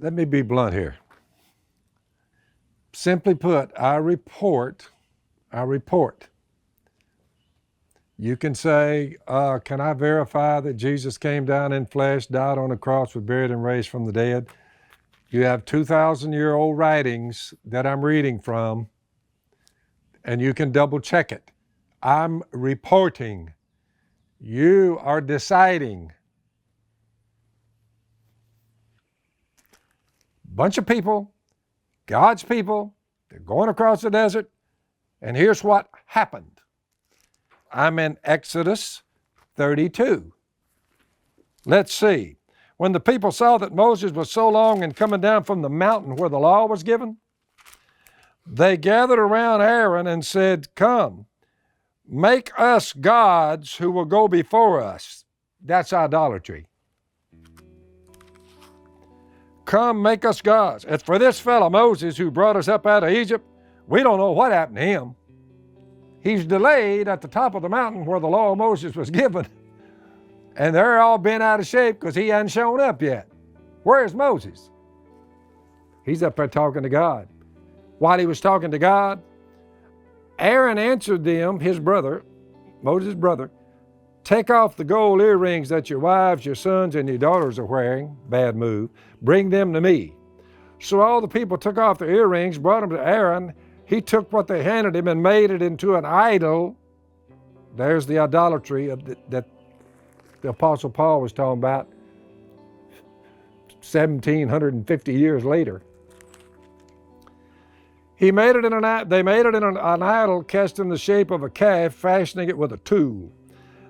Let me be blunt here. Simply put, I report. You can say, can I verify that Jesus came down in flesh, died on the cross, was buried and raised from the dead? You have 2,000-year-old writings that I'm reading from, and you can double check it. I'm reporting. You are deciding. Bunch of people, God's people, they're going across the desert, and here's what happened. I'm in Exodus 32. Let's see. When the people saw that Moses was so long in coming down from the mountain where the law was given, they gathered around Aaron and said, "Come, make us gods who will go before us." That's idolatry. Come, make us gods. As for this fellow Moses who brought us up out of Egypt, we don't know what happened to him. He's delayed at the top of the mountain where the law of Moses was given. And they're all bent out of shape because he hadn't shown up yet. Where's Moses? He's up there talking to God. While he was talking to God, Aaron answered them, his brother, Moses' brother, "Take off the gold earrings that your wives, your sons, and your daughters are wearing." Bad move. "Bring them to me." So all the people took off their earrings, brought them to Aaron. He took what they handed him and made it into an idol. There's the idolatry that the Apostle Paul was talking about 1,750 years later. They made it in an idol cast in the shape of a calf, fashioning it with a tool.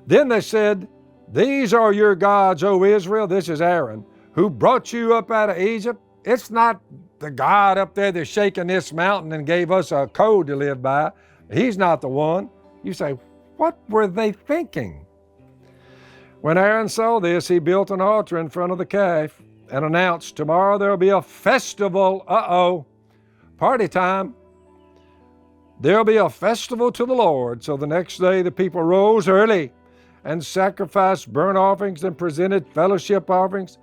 Then they said, "These are your gods, O Israel." This is Aaron, "who brought you up out of Egypt." It's not the God up there that's shaking this mountain and gave us a code to live by. He's not the one. You say, what were they thinking? When Aaron saw this, he built an altar in front of the calf and announced, "Tomorrow there'll be a festival." Party time. There'll be a festival to the Lord. So the next day the people rose early and sacrificed burnt offerings and presented fellowship offerings.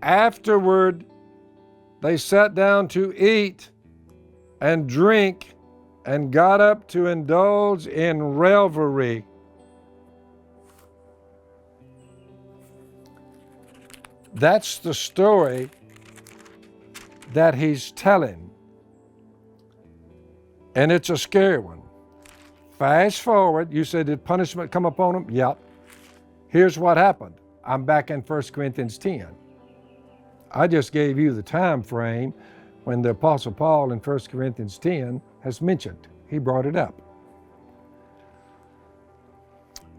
Afterward, they sat down to eat and drink and got up to indulge in revelry. That's the story that he's telling. And it's a scary one. Fast forward, you said, did punishment come upon him? Yep. Here's what happened. I'm back in 1 Corinthians 10. I just gave you the time frame when the Apostle Paul in 1 Corinthians 10 has mentioned. He brought it up.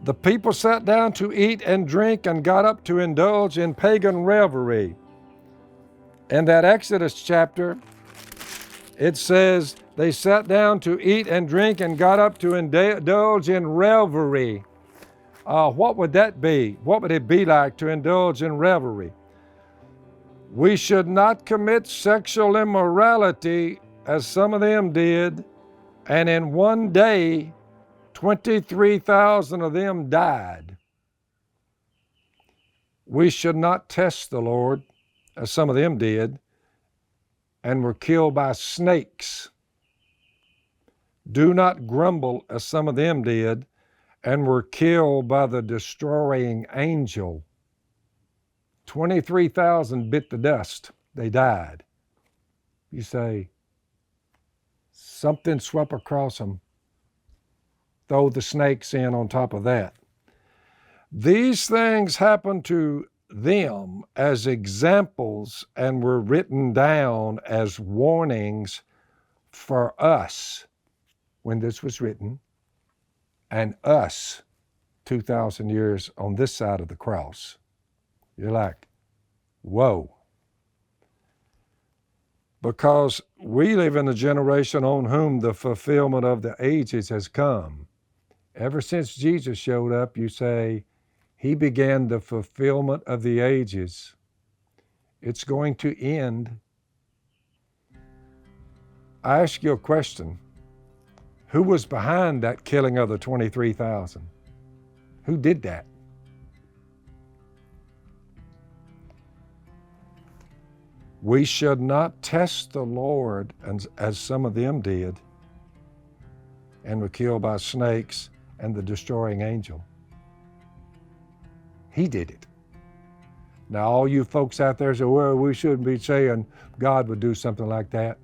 The people sat down to eat and drink and got up to indulge in pagan revelry. In that Exodus chapter, it says they sat down to eat and drink and got up to indulge in revelry. What would that be? What would it be like to indulge in revelry? We should not commit sexual immorality as some of them did, and in one day, 23,000 of them died. We should not test the Lord as some of them did and were killed by snakes. Do not grumble as some of them did and were killed by the destroying angel. 23,000 bit the dust. They died. You say, something swept across them. Throw the snakes in on top of that. These things happened to them as examples and were written down as warnings for us when this was written, and us 2,000 years on this side of the cross. You're like, whoa. Because we live in a generation on whom the fulfillment of the ages has come. Ever since Jesus showed up, you say, he began the fulfillment of the ages. It's going to end. I ask you a question. Who was behind that killing of the 23,000? Who did that? We should not test the Lord as some of them did and were killed by snakes and the destroying angel. He did it. Now, all you folks out there say, well, we shouldn't be saying God would do something like that.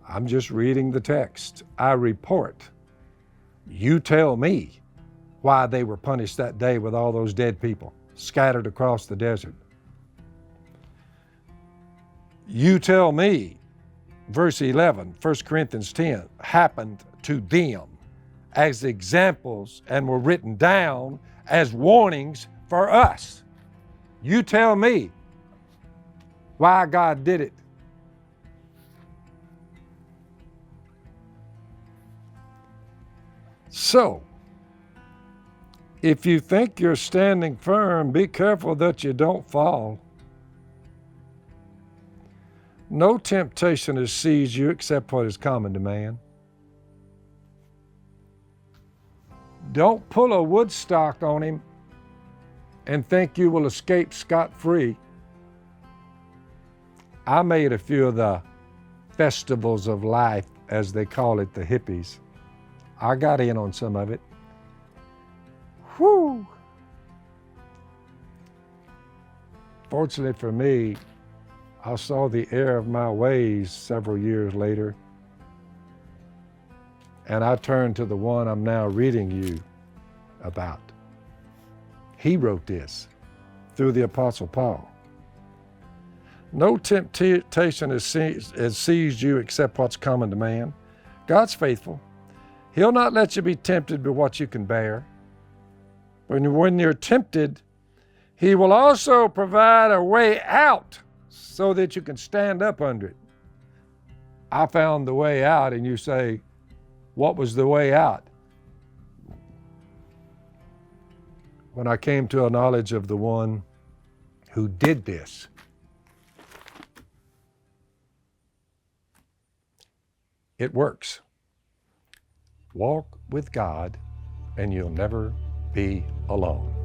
I'm just reading the text. I report. You tell me why they were punished that day with all those dead people scattered across the desert. You tell me, verse 11, 1 Corinthians 10, happened to them as examples and were written down as warnings for us. You tell me why God did it. So, if you think you're standing firm, be careful that you don't fall. No temptation has seized you except what is common to man. Don't pull a Woodstock on him and think you will escape scot-free. I made a few of the festivals of life, as they call it, the hippies. I got in on some of it. Whew! Fortunately for me, I saw the error of my ways several years later, and I turned to the one I'm now reading you about. He wrote this through the Apostle Paul. No temptation has seized you except what's common to man. God's faithful. He'll not let you be tempted by what you can bear. When you're tempted, He will also provide a way out so that you can stand up under it. I found the way out, and you say, what was the way out? When I came to a knowledge of the one who did this. It works. Walk with God, and you'll never be alone.